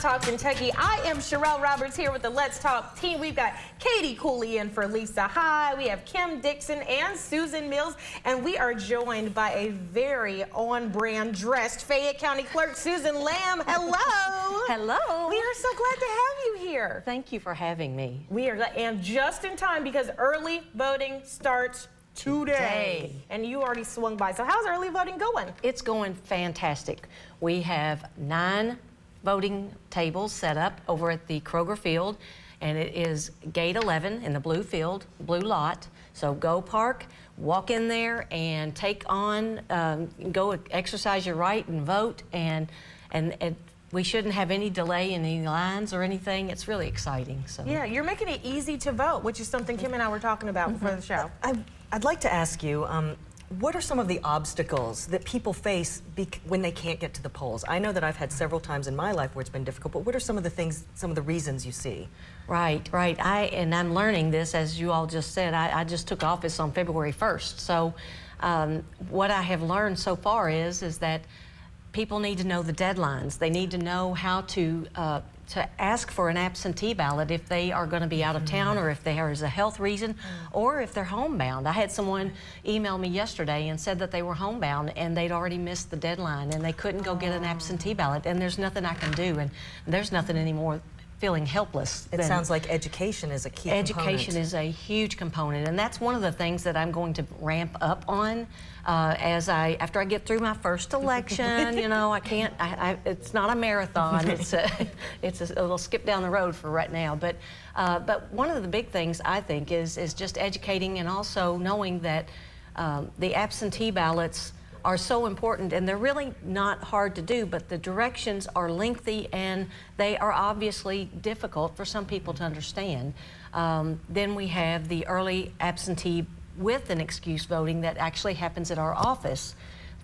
Talk Kentucky. I am Sherelle Roberts here with the Let's Talk team. We've got Katie Cooley in for Lisa High. We have Kim Dixon and Susan Mills. And we are joined by a very on-brand dressed Fayette County Clerk, Susan Lamb. Hello. Hello. We are so glad to have you here. Thank you for having me. We are glad, and just in time because early voting starts today. And you already swung by. So how's early voting going? It's going fantastic. We have 9 voting tables set up over at the Kroger Field, and it is gate 11 in the blue field, blue lot. So go park, walk in there and take on, go exercise your right and vote, and we shouldn't have any delay in any lines or anything. It's really exciting. So yeah, you're making it easy to vote, which is something Kim and I were talking about before the show. I'd like to ask you, what are some of the obstacles that people face when they can't get to the polls? I know that I've had several times in my life where it's been difficult, but what are some of the things, some of the reasons you see? Right. I'm learning this, as you all just said. I just took office on February 1st. So what I have learned so far is that people need to know the deadlines. They need to know how to ask for an absentee ballot if they are going to be out of town, or if there is a health reason, or if they're homebound. I had someone email me yesterday and said that they were homebound and they'd already missed the deadline and they couldn't go get an absentee ballot, and there's nothing I can do, and there's nothing anymore feeling helpless. It sounds like education is a key component. Education is a huge component, and that's one of the things that I'm going to ramp up on after I get through my first election. You know, it's not a marathon. It's a little skip down the road for right now. But one of the big things I think is just educating, and also knowing that the absentee ballots are so important, and they're really not hard to do, but the directions are lengthy and they are obviously difficult for some people to understand. Then we have the early absentee with an excuse voting that actually happens at our office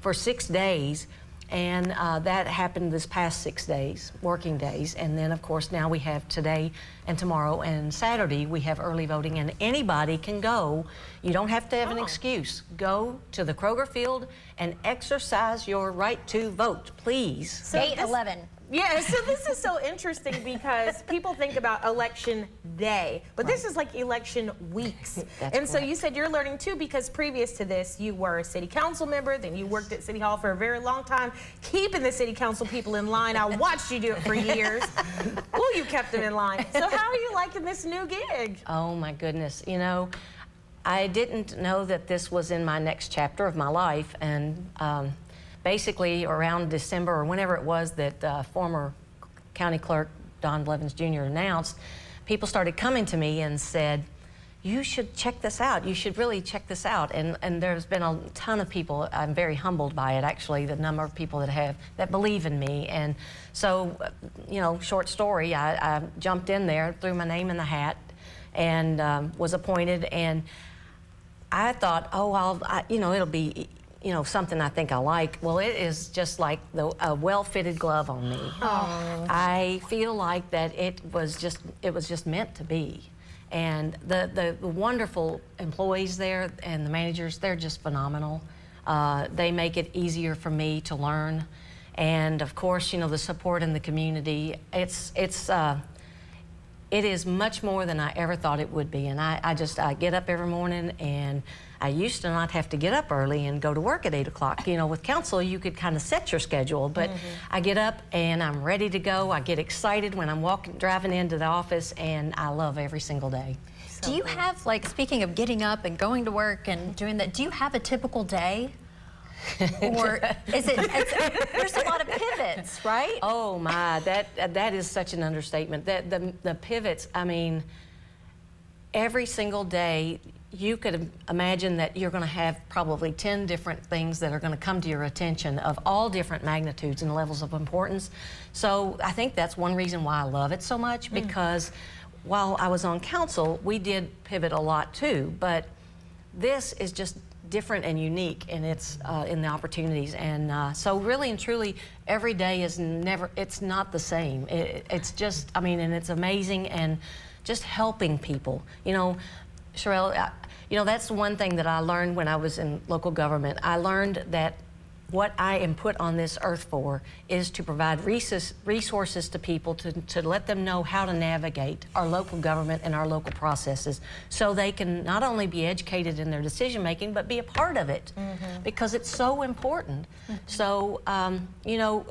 for 6 days, and that happened this past 6 days, working days. And then of course now we have today and tomorrow and Saturday we have early voting, and anybody can go. You don't have to have an excuse. Go to the Kroger Field and exercise your right to vote, please. So gate 11. Yeah, so this is so interesting because people think about election day, but this is like election weeks. And so you said you're learning too, because previous to this, you were a city council member, then you worked at City Hall for a very long time, keeping the city council people in line. I watched you do it for years. Oh, you kept them in line. So how are you liking this new gig? Oh my goodness, you know, I didn't know that this was in my next chapter of my life, and basically around December or whenever it was that former county clerk Don Blevins Jr. announced, people started coming to me and said, you should check this out. You should really check this out. And there's been a ton of people. I'm very humbled by it, actually, the number of people that believe in me. And so, you know, short story, I jumped in there, threw my name in the hat, and was appointed. And I thought, oh, you know, it'll be, you know, something I think I like. Well, it is just like a well-fitted glove on me. Oh. I feel like that it was just meant to be. And the wonderful employees there and the managers, they're just phenomenal. They make it easier for me to learn. And of course, you know, the support in the community, it is much more than I ever thought it would be. And I get up every morning, and I used to not have to get up early and go to work at 8 o'clock. You know, with council, you could kind of set your schedule, but I get up and I'm ready to go. I get excited when I'm driving into the office, and I love every single day. Do you have, like, speaking of getting up and going to work and doing that, do you have a typical day? Or is there's a lot of pivots, right? Oh my, that is such an understatement. The pivots, I mean, every single day you could imagine that you're going to have probably 10 different things that are going to come to your attention of all different magnitudes and levels of importance. So I think that's one reason why I love it so much, because while I was on council, we did pivot a lot too, but this is just different and unique in its in the opportunities, and so really and truly every day is it's not the same. It's just, I mean, and it's amazing, and just helping people. You know, Sherelle, you know, that's one thing that I learned when I was in local government. I learned that what I am put on this earth for is to provide resources to people to let them know how to navigate our local government and our local processes so they can not only be educated in their decision making, but be a part of it because it's so important. So, you know,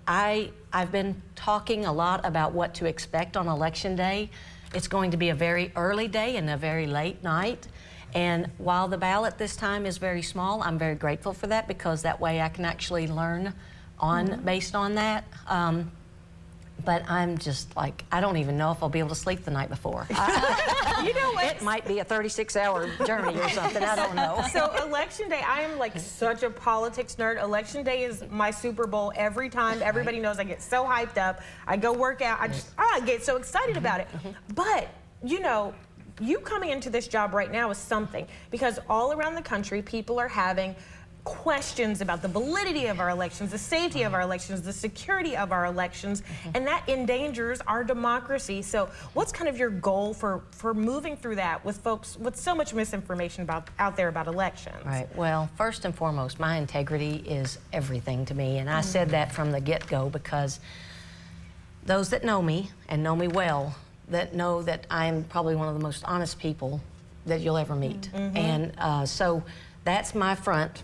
I've been talking a lot about what to expect on Election Day. It's going to be a very early day and a very late night. And while the ballot this time is very small, I'm very grateful for that because that way I can actually learn on based on that. But I'm just like, I don't even know if I'll be able to sleep the night before. You know what? It might be a 36-hour journey or something, I don't know. So Election Day, I am like such a politics nerd. Election Day is my Super Bowl every time. Everybody knows I get so hyped up. I go work out. I get so excited about it. But, you know, you coming into this job right now is something because all around the country, people are having questions about the validity of our elections, the safety of our elections, the security of our elections, and that endangers our democracy. So what's kind of your goal for moving through that with folks with so much misinformation out there about elections? Right. Well, first and foremost, my integrity is everything to me, and I said that from the get-go because those that know me and know me well, that know that I'm probably one of the most honest people that you'll ever meet. And so that's my front.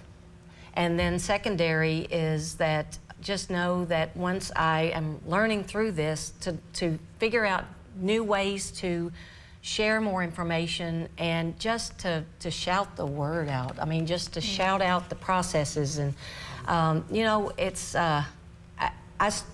And then secondary is that just know that once I am learning through this to figure out new ways to share more information and just to shout the word out. I mean, just to shout out the processes. And, you know, it's,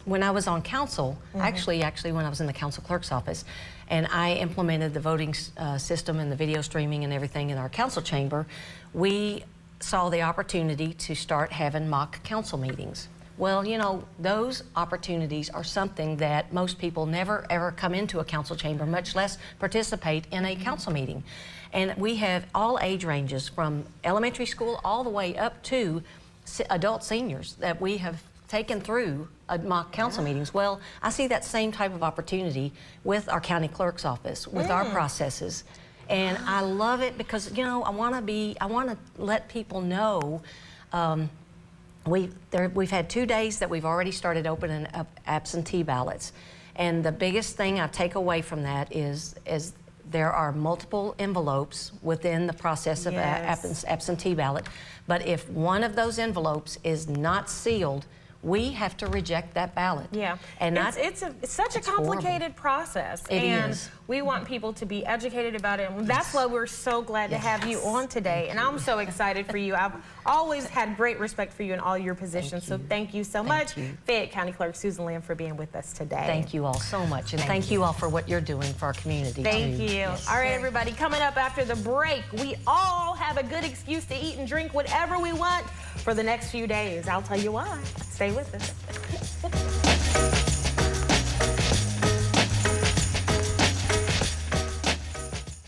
when I was on council, actually when I was in the council clerk's office, and I implemented the voting system and the video streaming and everything in our council chamber, we saw the opportunity to start having mock council meetings. Well, you know, those opportunities are something that most people never ever come into a council chamber, much less participate in a council meeting. And we have all age ranges from elementary school all the way up to adult seniors that we have taken through mock council meetings. Well, I see that same type of opportunity with our county clerk's office, with our processes. And I love it because, you know, I want to let people know we've had 2 days that we've already started opening up absentee ballots. And the biggest thing I take away from that is there are multiple envelopes within the process of absentee ballot. But if one of those envelopes is not sealed, we have to reject that ballot. Yeah, and it's such a complicated process. It and is. We want people to be educated about it. And that's why we're so glad to have you on today. And I'm so excited for you. I've always had great respect for you in all your positions. So thank you so much, Fayette County Clerk Susan Lamb, for being with us today. Thank you all so much. And thank you all for what you're doing for our community, Thank too. you. Yes. All right, everybody, coming up after the break, we all have a good excuse to eat and drink whatever we want for the next few days. I'll tell you why. Stay with us.